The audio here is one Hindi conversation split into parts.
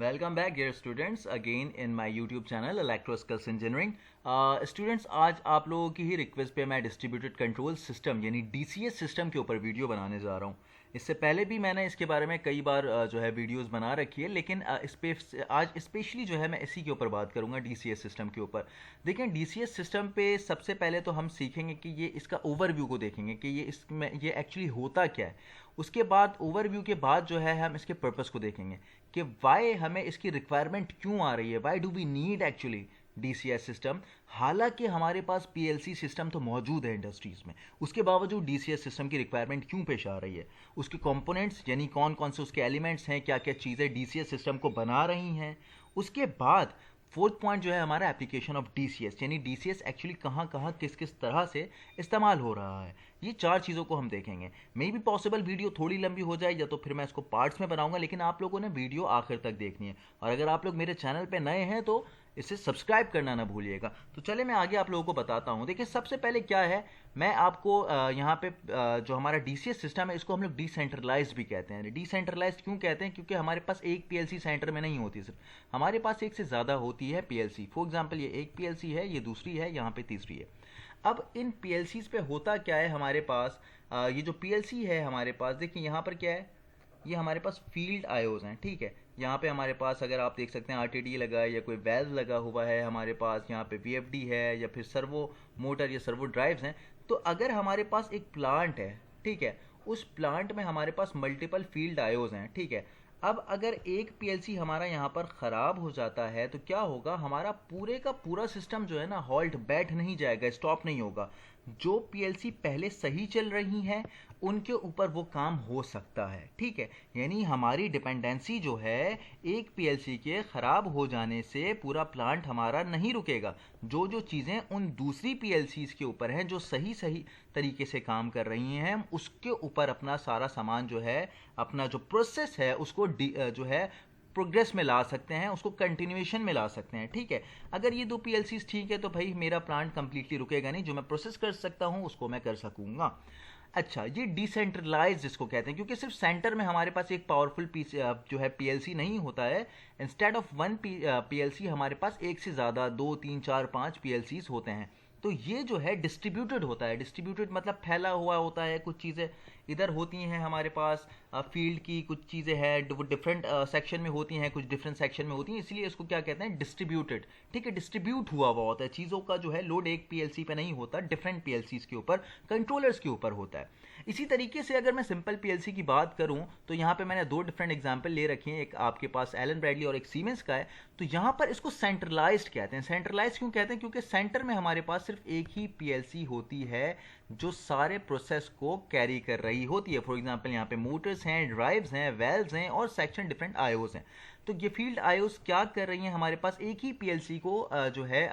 Welcome back dear students again in my YouTube channel Electroskills engineering. Students, आज आप लोगों की ही रिक्वेस्ट पे मैं डिस्ट्रीब्यूटेड कंट्रोल सिस्टम यानी डीसीएस सिस्टम के ऊपर वीडियो बनाने जा रहा हूँ। इससे पहले भी मैंने इसके बारे में कई बार जो है वीडियोस बना रखी है, लेकिन इस पे आज स्पेशली जो है मैं इसी के ऊपर बात करूँगा, डीसीएस सिस्टम के ऊपर। देखें, डीसीएस सिस्टम पे सबसे पहले तो हम सीखेंगे कि ये इसका ओवरव्यू को देखेंगे कि ये एक्चुअली होता क्या है। उसके बाद ओवरव्यू के बाद जो है हम इसके पर्पस को देखेंगे कि वाई हमें इसकी रिक्वायरमेंट क्यों आ रही है, why do we need actually DCS system. हालांकि हमारे पास पीएलसी सिस्टम तो मौजूद है इंडस्ट्रीज में, उसके बावजूद डीसीएस सिस्टम की रिक्वायरमेंट क्यों पेश आ रही है, उसके कंपोनेंट्स यानी कौन कौन से उसके एलिमेंट्स हैं, क्या क्या चीज़ें डीसीएस सिस्टम को बना रही हैं। उसके बाद फोर्थ पॉइंट जो है हमारा एप्लीकेशन ऑफ डीसीएस, यानी डीसीएस एक्चुअली कहाँ कहाँ किस किस तरह से इस्तेमाल हो रहा है। ये चार चीज़ों को हम देखेंगे। मे बी पॉसिबल वीडियो थोड़ी लंबी हो जाए या तो फिर मैं इसको पार्ट्स में बनाऊंगा, लेकिन आप लोगों ने वीडियो आखिर तक देखनी है। और अगर आप लोग मेरे चैनल पे नए हैं तो इसे सब्सक्राइब करना ना भूलिएगा। तो चले मैं आगे आप लोगों को बताता हूँ। देखिए, सबसे पहले क्या है, मैं आपको यहाँ पे जो हमारा डीसीएस सिस्टम है इसको हम लोग डिसेंट्रलाइज्ड भी कहते हैं। डिसेंट्रलाइज्ड क्यों कहते हैं? क्योंकि हमारे पास एक पीएलसी सेंटर में नहीं होती, सिर्फ हमारे पास एक से ज़्यादा होती है पीएलसी। फॉर एग्जांपल, ये एक पीएलसी है, ये दूसरी है, यहाँ पे तीसरी है। अब इन पीएलसीज पे होता क्या है हमारे पास, ये जो पीएलसी है हमारे पास, देखिए यहाँ पर क्या है, ये हमारे पास फील्ड आयोज हैं, ठीक है। यहाँ पे हमारे पास अगर आप देख सकते हैं आरटीडी लगा है या कोई वेल्व लगा हुआ है, हमारे पास यहाँ पे वीएफडी है या फिर सर्वो मोटर या सर्वो ड्राइव्स हैं। तो अगर हमारे पास एक प्लांट है, ठीक है, उस प्लांट में हमारे पास मल्टीपल फील्ड आयोज हैं, ठीक है। अब अगर एक पीएलसी हमारा यहाँ पर ख़राब हो जाता है तो क्या होगा, हमारा पूरे का पूरा सिस्टम जो है ना हॉल्ट, बैठ नहीं जाएगा, स्टॉप नहीं होगा। जो पीएलसी पहले सही चल रही हैं उनके ऊपर वो काम हो सकता है, ठीक है। यानी हमारी डिपेंडेंसी जो है एक पीएलसी के ख़राब हो जाने से पूरा प्लांट हमारा नहीं रुकेगा। जो जो चीज़ें उन दूसरी पीएलसीज के ऊपर हैं जो सही सही तरीके से काम कर रही हैं, हम उसके ऊपर अपना सारा सामान जो है, अपना जो प्रोसेस है उसको जो है प्रोग्रेस में ला सकते हैं, उसको कंटिन्यूएशन में ला सकते हैं, ठीक है। अगर ये दो पीएलसीज ठीक है तो भाई मेरा प्लांट कंप्लीटली रुकेगा नहीं, जो मैं प्रोसेस कर सकता हूँ उसको मैं कर सकूंगा। अच्छा, ये डिसेंट्रलाइज जिसको कहते हैं, क्योंकि सिर्फ सेंटर में हमारे पास एक पावरफुल जो है पीएलसी नहीं होता है। इंस्टेड ऑफ वन पीएलसी हमारे पास एक से ज़्यादा, 2 3 4 5 पीएलसीज होते हैं। तो ये जो है डिस्ट्रीब्यूटेड होता है। डिस्ट्रीब्यूटेड मतलब फैला हुआ होता है। कुछ चीज़ें इधर होती हैं हमारे पास फील्ड की, कुछ चीज़ें हैं वो डिफरेंट सेक्शन में होती हैं, कुछ डिफरेंट सेक्शन में होती हैं, इसलिए इसको क्या कहते हैं, डिस्ट्रीब्यूटेड, ठीक है। डिस्ट्रीब्यूट हुआ हुआ होता है, चीज़ों का जो है लोड एक पीएलसी पे नहीं होता, डिफरेंट पीएलसीज के ऊपर, कंट्रोलर्स के ऊपर होता है। इसी तरीके से अगर मैं सिंपल पीएलसी की बात करूं तो यहाँ पे मैंने दो डिफरेंट एग्जांपल ले रखे हैं, एक आपके पास एलन ब्रैडली और एक सीमेंस का है। तो यहाँ पर इसको सेंट्रलाइज्ड कहते हैं। सेंट्रलाइज्ड क्यों कहते हैं? क्योंकि सेंटर में हमारे पास सिर्फ एक ही पीएलसी होती है जो सारे प्रोसेस को कैरी कर रही होती है। फॉर एग्जांपल, यहाँ पे मोटर्स हैं, ड्राइव्स हैं, वेल्व्स हैं और सेक्शन डिफरेंट आयोस हैं। तो ये फील्ड आयोस क्या कर रही हैं, हमारे पास एक ही पीएलसी को जो है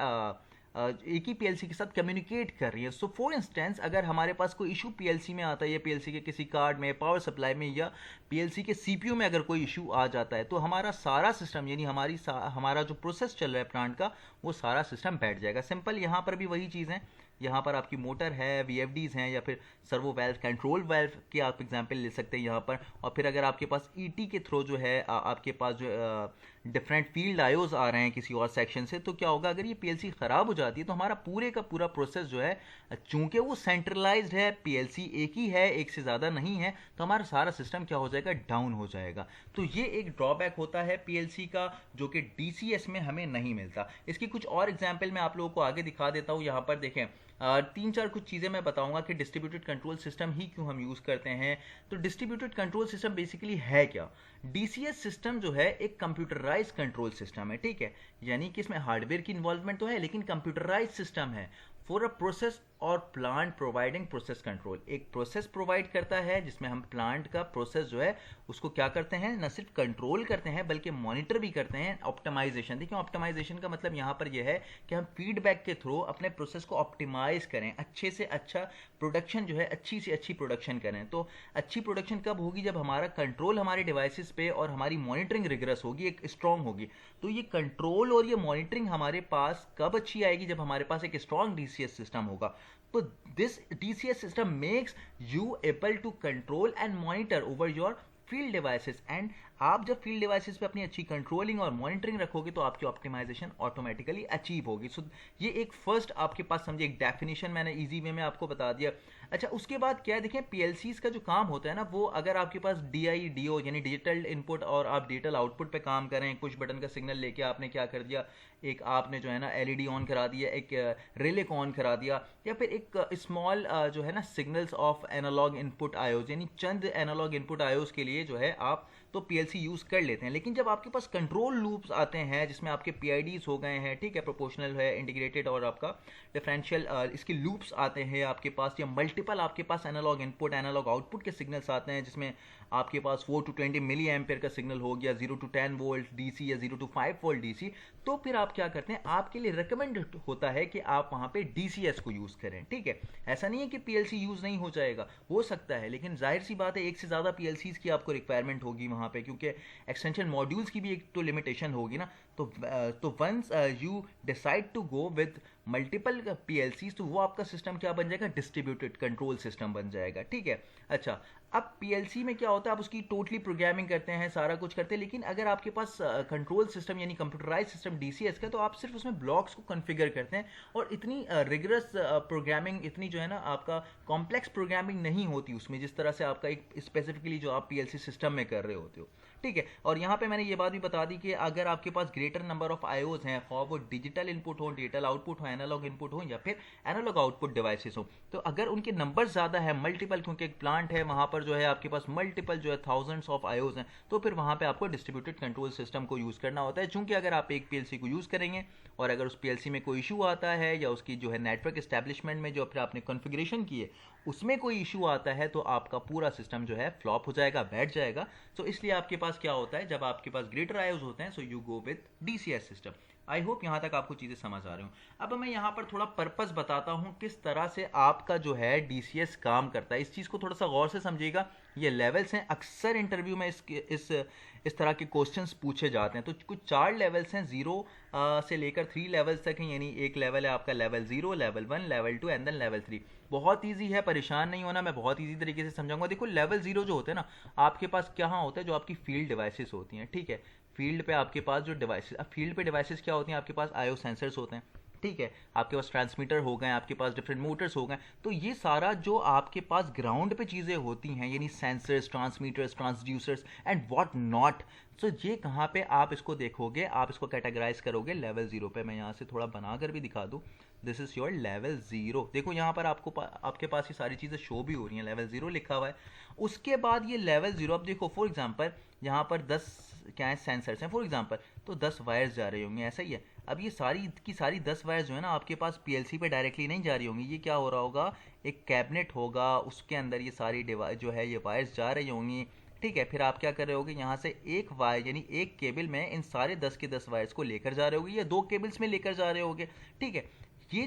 एक ही पीएलसी के साथ कम्युनिकेट कर रही है। सो फॉर इंस्टेंस, अगर हमारे पास कोई इशू पीएलसी में आता है या पीएलसी के किसी कार्ड में, पावर सप्लाई में या पीएलसी के सीपीयू में अगर कोई इशू आ जाता है तो हमारा सारा सिस्टम यानी हमारा जो प्रोसेस चल रहा है प्लांट का, वो सारा सिस्टम बैठ जाएगा। सिंपल यहाँ पर भी वही चीज़ है। यहाँ पर आपकी मोटर है, वीएफडीज हैं या फिर सर्वो वेल्व, कंट्रोल वेल्व के आप एग्जांपल ले सकते हैं यहाँ पर। और फिर अगर आपके पास ईटी के थ्रू जो है आपके पास जो डिफरेंट फील्ड आयोज आ रहे हैं किसी और सेक्शन से, तो क्या होगा, अगर ये पीएलसी ख़राब हो जाती है तो हमारा पूरे का पूरा प्रोसेस जो है, चूंकि वो सेंट्रलाइज्ड है, पीएलसी एक ही है, एक से ज़्यादा नहीं है, तो हमारा सारा सिस्टम क्या हो जाएगा, डाउन हो जाएगा। तो ये एक ड्रॉबैक होता है पीएलसी का, जो कि डीसीएस में हमें नहीं मिलता। इसकी कुछ और एग्जाम्पल मैं आप लोगों को आगे दिखा देता हूँ। यहाँ पर देखें, तीन चार कुछ चीज़ें मैं बताऊंगा कि डिस्ट्रीब्यूटेड कंट्रोल सिस्टम ही क्यों हम यूज़ करते हैं। तो डिस्ट्रीब्यूटेड कंट्रोल सिस्टम बेसिकली है क्या? डीसीएस सिस्टम जो है एक कंप्यूटराइज कंट्रोल सिस्टम है, ठीक है। यानी कि इसमें हार्डवेयर की इन्वॉल्वमेंट तो है, लेकिन कंप्यूटराइज सिस्टम है फॉर अ प्रोसेस और प्लांट प्रोवाइडिंग प्रोसेस कंट्रोल। एक प्रोसेस प्रोवाइड करता है जिसमें हम प्लांट का प्रोसेस जो है उसको क्या करते हैं, न सिर्फ कंट्रोल करते हैं बल्कि मॉनिटर भी करते हैं। ऑप्टिमाइजेशन, देखिए ऑप्टिमाइजेशन का मतलब यहाँ पर यह है कि हम फीडबैक के थ्रू अपने प्रोसेस को ऑप्टिमाइज करें, अच्छे से अच्छा प्रोडक्शन जो है, अच्छी से अच्छी प्रोडक्शन करें। तो अच्छी प्रोडक्शन कब होगी, जब हमारा कंट्रोल हमारे डिवाइसेस पे और हमारी मॉनिटरिंग रिगरस होगी, एक स्ट्रांग होगी। तो ये कंट्रोल और ये मॉनिटरिंग हमारे पास कब अच्छी आएगी, जब हमारे पास एक स्ट्रांग डीसीएस सिस्टम होगा। तो this DCS system makes you able to control and monitor over your field devices, and आप जब फील्ड डिवाइसेस पे अपनी अच्छी कंट्रोलिंग और मॉनिटरिंग रखोगे तो आपकी ऑप्टिमाइजेशन ऑटोमेटिकली अचीव होगी। सो ये एक फर्स्ट आपके पास समझिए एक डेफिनेशन मैंने इजी वे में आपको बता दिया। अच्छा, उसके बाद क्या है, देखें पीएलसीज का जो काम होता है ना, वो अगर आपके पास डीआई डीओ यानी डिजिटल इनपुट और आप डिजिटल आउटपुट पे काम करें, पुश बटन का सिग्नल लेके आपने क्या कर दिया, एक आपने जो है ना एलईडी ऑन करा दिया, एक रिले को ऑन करा दिया, या फिर एक स्मॉल जो है ना सिग्नल्स ऑफ एनालॉग इनपुट आयोज, यानी चंद एनालॉग इनपुट आयोज के लिए जो है आप तो पीएलसी यूज़ कर लेते हैं। लेकिन जब आपके पास कंट्रोल लूप्स आते हैं जिसमें आपके पीआईडीज हो गए हैं, ठीक है, प्रोपोर्शनल है, इंटीग्रेटेड और आपका डिफरेंशियल, इसके लूप्स आते हैं आपके पास, या मल्टीपल आपके पास एनालॉग इनपुट एनालॉग आउटपुट के सिग्नल्स आते हैं जिसमें आपके पास 4 to 20 मिली एम्पेयर का सिग्नल हो गया, 0 to 10 वोल्ट डीसी या 0 to 5 वोल्ट डीसी, तो फिर आप क्या करते हैं, आपके लिए रिकमेंड होता है कि आप वहाँ पे डीसीएस को यूज़ करें। ठीक है, ऐसा नहीं है कि पीएलसी यूज़ नहीं हो जाएगा, हो सकता है, लेकिन जाहिर सी बात है एक से ज़्यादा पीएलसीज़ की आपको रिक्वायरमेंट होगी वहाँ पे, क्योंकि एक्सटेंशन मॉड्यूल्स की भी एक तो लिमिटेशन होगी ना। तो once you decide to go with multiple PLCs, तो वो आपका सिस्टम क्या बन जाएगा, डिस्ट्रीब्यूटेड कंट्रोल सिस्टम बन जाएगा। ठीक है, अच्छा, अब पीएलसी में क्या होता है, आप उसकी टोटली प्रोग्रामिंग करते हैं, सारा कुछ करते हैं, लेकिन अगर आपके पास कंट्रोल सिस्टम यानी कंप्यूटराइज सिस्टम डीसीएस का, तो आप सिर्फ उसमें ब्लॉक्स को कॉन्फ़िगर करते हैं और इतनी रिगरस प्रोग्रामिंग, इतनी जो है ना आपका कॉम्प्लेक्स प्रोग्रामिंग नहीं होती उसमें, जिस तरह से आपका एक स्पेसिफिकली जो आप पीएलसी सिस्टम में कर रहे होते हो। ठीक है, और यहाँ पे मैंने ये बात भी बता दी कि अगर आपके पास ग्रेटर नंबर ऑफ आईओज हैं, वो डिजिटल इनपुट हो, डिजिटल आउटपुट हो, एनालॉग इनपुट हो, या फिर एनालॉग आउटपुट डिवाइसेस हो, तो अगर उनके नंबर ज़्यादा है, मल्टीपल, क्योंकि एक प्लांट है वहाँ पर जो है आपके पास मल्टीपल जो है थाउजेंड्स ऑफ आईओज हैं, तो फिर वहाँ पे आपको डिस्ट्रीब्यूटेड कंट्रोल सिस्टम को यूज़ करना होता है। चूंकि अगर आप एक पीएलसी को यूज़ करेंगे और अगर उस पीएलसी में कोई इशू आता है, या उसकी जो है नेटवर्क एस्टेब्लिशमेंट में जो फिर आपने कॉन्फ़िगरेशन की है उसमें कोई इशू आता है, तो आपका पूरा सिस्टम जो है फ्लॉप हो जाएगा, बैठ जाएगा। तो इसलिए आपके पास क्या होता है, जब आपके पास ग्रेटर आईओज होते हैं, so you go with DCS system. I hope यहाँ तक आपको चीज़ें समझ आ रही हूँ। अब मैं यहाँ पर थोड़ा पर्पस बताता हूँ किस तरह से आपका जो है डीसीएस काम करता है। इस चीज़ को थोड़ा सा गौर से समझिएगा। ये लेवल्स हैं, अक्सर इंटरव्यू में इस तरह के क्वेश्चंस पूछे जाते हैं। तो कुछ 4 लेवल्स हैं, 0 से लेकर 3 लेवल्स तक हैं, यानी एक लेवल है आपका level 0, level 1, level 2 and then level 3। बहुत ईजी है, परेशान नहीं होना, मैं बहुत ईजी तरीके से समझाऊंगा। देखो लेवल 0 जो होते हैं ना, आपके पास क्या होता है, जो आपकी फील्ड डिवाइसेस होती हैं। ठीक है, फील्ड पे आपके पास जो डिवाइसेस, अब फील्ड पे डिवाइसेस क्या होती हैं, आपके पास आईओ सेंसर्स होते हैं। ठीक है, आपके पास ट्रांसमीटर हो गए, आपके पास डिफरेंट मोटर्स हो गए, तो ये सारा जो आपके पास ग्राउंड पे चीज़ें होती हैं, यानी sensors, transmitters, transducers and what not, तो ये कहाँ पे आप इसको देखोगे, आप इसको कैटेगराइज करोगे लेवल 0 पे। मैं यहाँ से थोड़ा बनाकर भी दिखा दूँ, दिस इज़ योर लेवल 0। देखो यहाँ पर आपके पास ये सारी चीज़ें शो भी हो रही हैं, लेवल 0 लिखा हुआ है। उसके बाद ये लेवल 0, अब देखो फॉर एग्जांपल यहाँ पर 10 क्या है सेंसर्स हैं फॉर एग्जांपल, तो 10 वायर्स जा रही होंगी, ऐसा ही है। अब ये सारी की सारी 10 वायर्स जो है ना आपके पास पीएलसी पे डायरेक्टली नहीं जा रही होंगी, ये क्या हो रहा होगा, एक कैबिनेट होगा, उसके अंदर ये सारी डिवाइस जो है ये वायर्स जा रही होंगी। ठीक है, फिर आप क्या कर रहे होगे, यहाँ से एक वायर यानी एक केबल में इन सारे 10 के 10 वायर्स को लेकर जा रहे होगे, या 2 केबल्स में लेकर जा रहे होगे। ठीक है, ये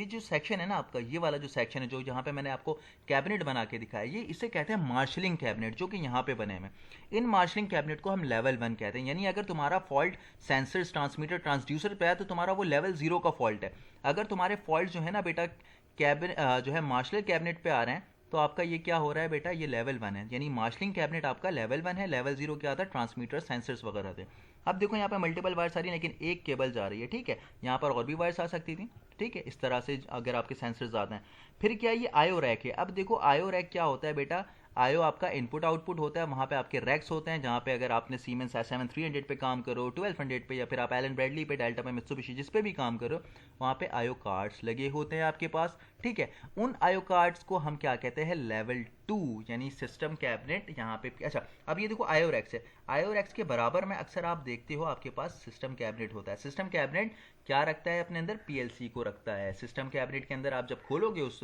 जो सेक्शन है ना आपका, ये वाला जो सेक्शन है, जो यहाँ पे मैंने आपको कैबिनेट बना के दिखाया, ये इसे कहते हैं मार्शलिंग कैबिनेट, जो कि यहाँ पे बने हैं। इन मार्शलिंग कैबिनेट को हम लेवल 1 कहते हैं, यानी अगर तुम्हारा फॉल्ट सेंसर्स, ट्रांसमीटर, ट्रांसड्यूसर पे है, तो तुम्हारा वो लेवल 0 का फॉल्ट है। अगर तुम्हारे फॉल्ट जो है ना बेटा जो है मार्शलर कैबिनेट पे आ रहे हैं, तो आपका ये क्या हो रहा है बेटा, ये लेवल 1 है, यानी मार्शलिंग कैबिनेट आपका लेवल 1 है। लेवल 0 क्या आता है, ट्रांसमीटर, सेंसर्स वगैरह थे। अब देखो यहाँ पे मल्टीपल वायर्स आ रही है, लेकिन एक केबल जा रही है। ठीक है, यहाँ पर और भी वायर्स आ सकती थी। ठीक है, इस तरह से अगर आपके सेंसर्स ज़्यादा हैं। फिर क्या, ये आईओ रैक है। अब देखो आईओ रैक क्या होता है बेटा, आईओ आपका इनपुट आउटपुट होता है, वहाँ पे आपके रैक्स होते हैं, जहाँ पे अगर आपने सीमेंस S7300 पे काम करो, 1200 पे, या फिर आप एलन ब्रैडली पे, डेल्टा पे, मित्सुबिशी, जिस पे भी काम करो, वहाँ पे आईओ कार्ड्स लगे होते हैं आपके पास। ठीक है, उन आईओ कार्ड्स को हम क्या कहते हैं, लेवल 2 यानी सिस्टम कैबिनेट यहाँ पे। अच्छा, अब ये देखो आईओ रैक्स है, आईओ रैक्स के बराबर में अक्सर आप देखते हो आपके पास सिस्टम कैबिनेट होता है। सिस्टम कैबिनेट क्या रखता है अपने अंदर, पीएलसी को रखता है। सिस्टम कैबिनेट के अंदर आप जब खोलोगे उस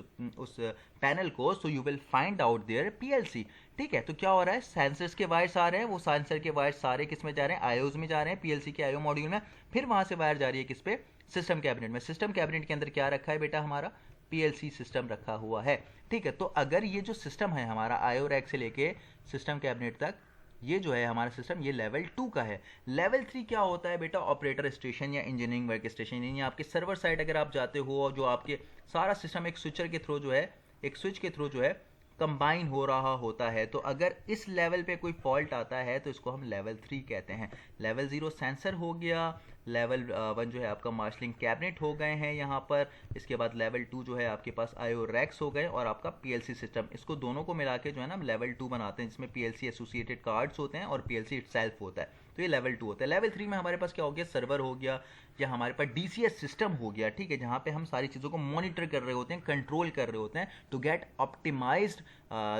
पैनल को, so you will find out their PLC. ठीक है, तो क्या हो रहा है, सेंसर्स के वायर्स आ रहे हैं, वो सेंसर के वायर्स सारे किस में जा रहे हैं, आईओज में जा रहे हैं, पीएलसी के आईओ मॉड्यूल में। फिर वहां से वायर जा रही है किस पे, सिस्टम कैबिनेट में। सिस्टम कैबिनेट के अंदर क्या रखा है बेटा, हमारा पीएलसी सिस्टम रखा हुआ है। ठीक है, तो अगर ये जो सिस्टम है हमारा आईओ रैक से लेके सिस्टम कैबिनेट तक, ये जो है हमारा सिस्टम, ये लेवल 2 का है। लेवल 3 क्या होता है बेटा, ऑपरेटर स्टेशन या इंजीनियरिंग वर्क स्टेशन, यानी आपके सर्वर साइड अगर आप जाते हो, जो आपके सारा सिस्टम एक स्विचर के थ्रू जो है, एक स्विच के थ्रू जो है कंबाइन हो रहा होता है। तो अगर इस लेवल पे कोई फॉल्ट आता है तो इसको हम लेवल 3 कहते हैं। लेवल 0 सेंसर हो गया, लेवल 1 जो है आपका मार्शलिंग कैबिनेट हो गए हैं यहाँ पर, इसके बाद लेवल 2 जो है आपके पास आईओ रैक्स हो गए, और आपका पीएलसी सिस्टम, इसको दोनों को मिला के जो है ना लेवल 2 बनाते हैं, जिसमें पीएलसी एसोसिएटेड कार्ड्स होते हैं और पीएलसी इटसेल्फ होता है। तो ये लेवल 2 होता है। लेवल 3 में हमारे पास क्या हो गया, सर्वर हो गया, या हमारे पास डीसीएस सिस्टम हो गया, ठीक है, जहाँ पे हम सारी चीज़ों को मॉनिटर कर रहे होते हैं, कंट्रोल कर रहे होते हैं टू गेट ऑप्टिमाइज्ड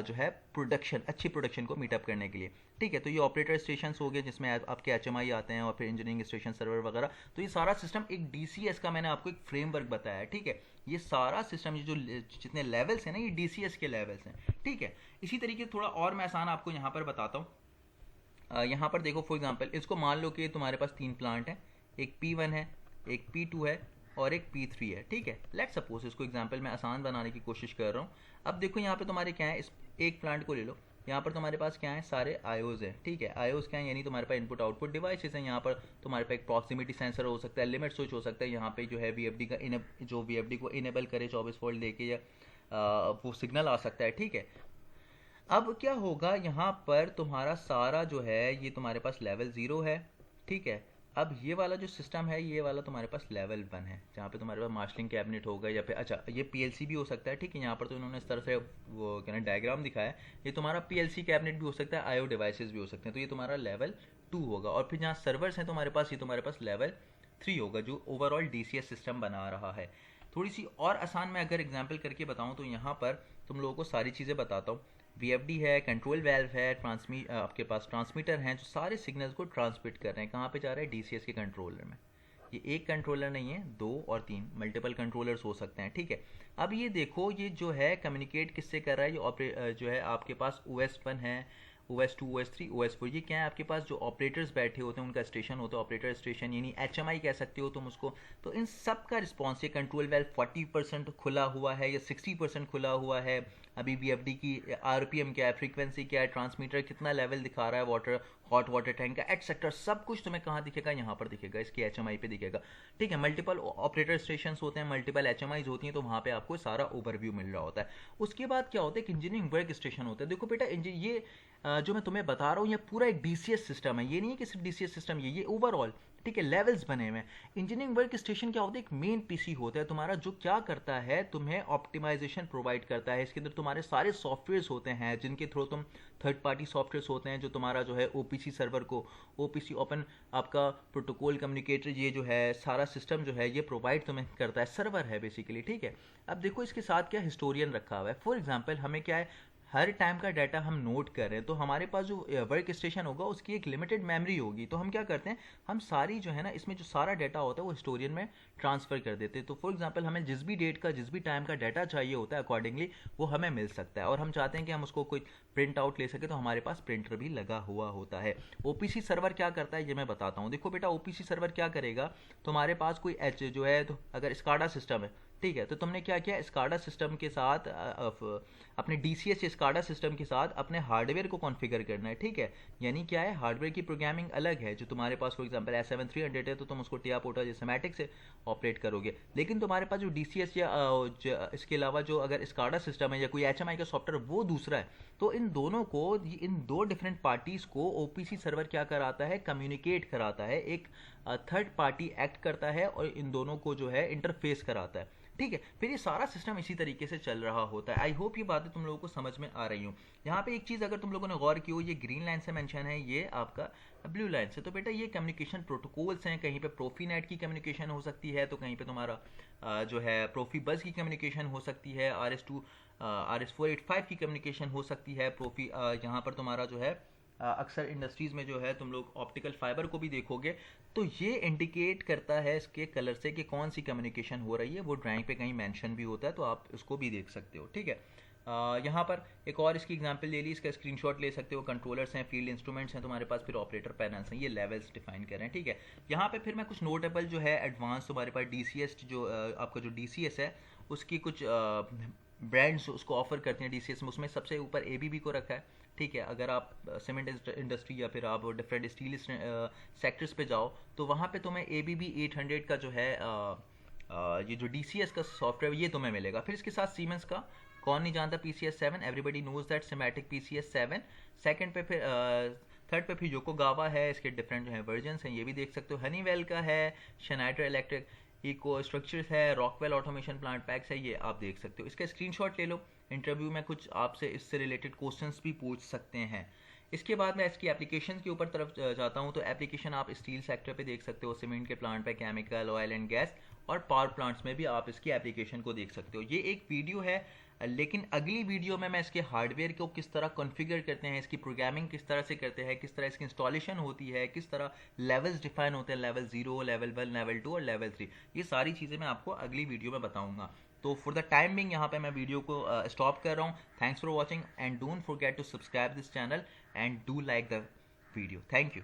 जो है प्रोडक्शन, अच्छी प्रोडक्शन को मीटअप करने के लिए, ठीक है। तो ये ऑपरेटर स्टेशन हो गए जिसमें आपके एचएमआई आते हैं, और फिर इंजीनियरिंग स्टेशन, सर्वर वगैरह। तो ये सारा सिस्टम एक डीसीएस का मैंने आपको एक फ्रेमवर्क बताया है, ठीक है। ये सारा सिस्टम, ये जो जितने लेवल्स हैं ना, ये डीसीएस के लेवल्स हैं, ठीक है। इसी तरीके से थोड़ा और मैं आसान आपको यहाँ पर बताता हूँ। यहाँ पर देखो, फॉर एग्जांपल इसको मान लो कि तुम्हारे पास 3 प्लांट हैं, एक P1 है, एक P2 है और एक P3 है, ठीक है। लेट सपोज, इसको एग्जांपल मैं आसान बनाने की कोशिश कर रहा हूँ। अब देखो यहाँ पे तुम्हारे क्या है, इस एक प्लांट को ले लो, यहाँ पर तुम्हारे पास क्या है, सारे आईओज हैं, ठीक है। आईओज क्या है, यानी तुम्हारे पास इनपुट आउटपुट डिवाइसेस हैं। यहाँ पर तुम्हारे पास एक प्रॉक्सिमिटी सेंसर हो सकता है, लिमिट स्विच हो सकता है, यहाँ पे जो है वीएफडी का जो वीएफडी को इनेबल करे 24 वोल्ट देके, या वो सिग्नल आ सकता है, ठीक है। अब क्या होगा, यहाँ पर तुम्हारा सारा जो है ये तुम्हारे पास लेवल 0 है, ठीक है। अब ये वाला जो सिस्टम है, ये वाला तुम्हारे पास लेवल 1 है, जहाँ पे तुम्हारे पास मार्शलिंग कैबिनेट होगा, या फिर अच्छा ये पीएलसी भी हो सकता है, ठीक है। यहाँ पर तो इन्होंने इस तरह से वो क्या ना डायग्राम दिखाया है, ये तुम्हारा पीएलसी कैबिनेट भी हो सकता है, आईओ डिवाइसेस भी हो सकते हैं। तो ये तुम्हारा लेवल 2 होगा। और फिर जहाँ सर्वर्स हैं तुम्हारे पास, ये तुम्हारे पास लेवल 3 होगा, जो ओवरऑल डीसीएस सिस्टम बना रहा है। थोड़ी सी और आसान मैं अगर एग्जाम्पल करके बताऊँ तो यहाँ पर तुम लोगों को सारी चीज़ें बताता हूँ। वीएफडी है, कंट्रोल वेल्व है, आपके पास ट्रांसमीटर हैं जो सारे सिग्नल्स को ट्रांसमिट कर रहे हैं। कहाँ पे जा रहा है, डीसीएस के कंट्रोलर में। ये एक कंट्रोलर नहीं है, 2 और 3 मल्टीपल कंट्रोलर्स हो सकते हैं, ठीक है। अब ये देखो, ये जो है कम्युनिकेट किससे कर रहा है, ये जो है आपके पास OS1 है, OS2, OS3, OS4, ये क्या है, आपके पास जो ऑपरेटर्स बैठे होते हैं उनका स्टेशन होता है, ऑपरेटर स्टेशन, यानी एचएमआई कह सकते हो तुम उसको। तो इन सब का रिस्पॉन्स, ये कंट्रोल वेल्व 40% खुला हुआ है या 60% खुला हुआ है, अभी वीएफडी की आरपीएम क्या है, फ्रीक्वेंसी क्या है, ट्रांसमीटर कितना लेवल दिखा रहा है, वाटर हॉट वाटर टैंक का एटसेट्रा, सब कुछ तुम्हें कहाँ दिखेगा, यहाँ पर दिखेगा, इसकी एचएमआई पे दिखेगा, ठीक है। मल्टीपल ऑपरेटर स्टेशन होते हैं, मल्टीपल एचएमआईज होती हैं, तो वहाँ पे आपको सारा ओवरव्यू मिल रहा होता है। उसके बाद क्या होता है, एक इंजीनियरिंग वर्क स्टेशन होता है। देखो बेटा, ये जो मैं तुम्हें बता रहा हूँ, ये पूरा एक डीसीएस सिस्टम है, ये नहीं है कि सिर्फ डीसीएस सिस्टम, ये ओवरऑल, ठीक है, लेवल्स बने हुए हैं। इंजीनियरिंग वर्क स्टेशन क्या होता है, एक मेन पीसी होता है तुम्हारा, जो क्या करता है, तुम्हें ऑप्टिमाइजेशन प्रोवाइड करता है। इसके अंदर तुम्हारे सारे सॉफ्टवेयर्स होते हैं, जिनके थ्रू तुम थर्ड पार्टी सॉफ्टवेयर्स होते हैं, जो तुम्हारा जो है ओपीसी सर्वर को, ओपीसी ओपन आपका प्रोटोकॉल कम्युनिकेटर, ये जो है सारा सिस्टम जो है ये प्रोवाइड तुम्हें करता है, सर्वर है बेसिकली, ठीक है। अब देखो इसके साथ क्या हिस्टोरियन रखा हुआ है। फॉर एग्जाम्पल, हमें क्या है, हर टाइम का डाटा हम नोट कर रहे हैं, तो हमारे पास जो वर्क स्टेशन होगा उसकी एक लिमिटेड मेमोरी होगी। तो हम क्या करते हैं, हम सारी जो है ना, इसमें जो सारा डाटा होता है वो हिस्टोरियन में ट्रांसफ़र कर देते हैं। तो फॉर एग्जांपल, हमें जिस भी डेट का, जिस भी टाइम का डाटा चाहिए होता है, अकॉर्डिंगली वो हमें मिल सकता है। और हम चाहते हैं कि हम उसको कोई प्रिंट आउट ले सके, तो हमारे पास प्रिंटर भी लगा हुआ होता है। ओपीसी सर्वर क्या करता है ये मैं बताता हूँ। देखो बेटा, ओपीसी सर्वर क्या करेगा, तुम्हारे पास कोई एच जो है, तो अगर स्काडा सिस्टम है, ठीक है, तो तुमने क्या किया, स्काडा सिस्टम के साथ अपने डीसीएस स्काडा सिस्टम के साथ अपने हार्डवेयर को कॉन्फ़िगर करना है, ठीक है। यानी क्या है, हार्डवेयर की प्रोग्रामिंग अलग है। जो तुम्हारे पास फॉर एग्जांपल S7300 है, तो तुम उसको टिया पोटा जैसे मैटिक से ऑपरेट करोगे। लेकिन तुम्हारे पास जो डीसीएस या इसके अलावा जो अगर स्काडा सिस्टम है या कोई एचएमआई का सॉफ्टवेयर, वो दूसरा है। तो इन दोनों को, इन दो डिफरेंट पार्टीज़ को ओपीसी सर्वर क्या कराता है, कम्युनिकेट कराता है, एक थर्ड पार्टी एक्ट करता है और इन दोनों को जो है इंटरफेस कराता है, ठीक है। फिर ये सारा सिस्टम इसी तरीके से चल रहा होता है। आई होप ये बातें तुम लोगों को समझ में आ रही हूँ। यहाँ पे एक चीज़ अगर तुम लोगों ने गौर की हो, ये ग्रीन लाइन से मेंशन है, ये आपका ब्लू लाइन से, तो बेटा ये कम्युनिकेशन प्रोटोकॉल्स हैं। कहीं पे प्रोफीनेट की कम्युनिकेशन हो सकती है, तो कहीं पे तुम्हारा जो है प्रोफी बस की कम्युनिकेशन हो सकती है, RS485 की कम्युनिकेशन हो सकती है, प्रोफी यहाँ पर तुम्हारा जो है अक्सर इंडस्ट्रीज़ में जो है तुम लोग ऑप्टिकल फाइबर को भी देखोगे, तो ये इंडिकेट करता है इसके कलर से कि कौन सी कम्युनिकेशन हो रही है। वो ड्राइंग पे कहीं मेंशन भी होता है, तो आप उसको भी देख सकते हो, ठीक है। यहाँ पर एक और इसकी एग्जांपल ले ली, इसका स्क्रीनशॉट ले सकते हो। कंट्रोलर्स हैं, फील्ड इंस्ट्रूमेंट्स हैं तुम्हारे पास, फिर ऑपरेटर पैनल्स हैं, ये लेवल्स डिफाइन कर रहे हैं, ठीक है। यहाँ पे फिर मैं कुछ नोटेबल जो है एडवांस तुम्हारे पास डीसीएस जो आपका जो डीसीएस है उसकी कुछ ब्रांड्स उसको ऑफर करते हैं डीसीएस में। उसमें सबसे ऊपर एबीबी को रखा है, ठीक है। अगर आप सीमेंट इंडस्ट्री या फिर आप डिफरेंट स्टील सेक्टर्स पे जाओ, तो वहाँ पे तुम्हें ABB 800 का जो है ये जो DCS का सॉफ्टवेयर ये तुम्हें मिलेगा। फिर इसके साथ सीमेंस का कौन नहीं जानता PCS7, everybody knows that Simatic PCS7। Second पे फिर थर्ड पे फिर योकोगावा है, इसके डिफरेंट जो है वर्जन्स हैं, ये भी देख सकते हो। हनीवेल का है, शनाइडर इलेक्ट्रिक, इको स्ट्रक्चर्स है, रॉकवेल ऑटोमेशन प्लांट पैक्स है, ये आप देख सकते हो। इसका स्क्रीनशॉट ले लो, इंटरव्यू में कुछ आपसे इससे रिलेटेड क्वेश्चंस भी पूछ सकते हैं। इसके बाद मैं इसकी एप्लीकेशन के ऊपर तरफ जाता हूँ, तो एप्लीकेशन आप स्टील सेक्टर पे देख सकते हो, सीमेंट के प्लांट पे, केमिकल, ऑयल एंड गैस और पावर प्लांट्स में भी आप इसकी एप्लीकेशन को देख सकते हो। ये एक वीडियो है, लेकिन अगली वीडियो में मैं इसके हार्डवेयर को किस तरह कॉन्फ़िगर करते हैं, इसकी प्रोग्रामिंग किस तरह से करते हैं, किस तरह इसकी इंस्टॉलेशन होती है, किस तरह लेवल्स डिफाइन होते हैं, लेवल 0, लेवल 1, लेवल 2 और लेवल 3, ये सारी चीज़ें मैं आपको अगली वीडियो में बताऊंगा। तो फॉर द टाइम बिंग यहाँ पे मैं वीडियो को स्टॉप कर रहा हूँ। Thanks for watching and don't forget to subscribe this channel and do like the video. Thank you.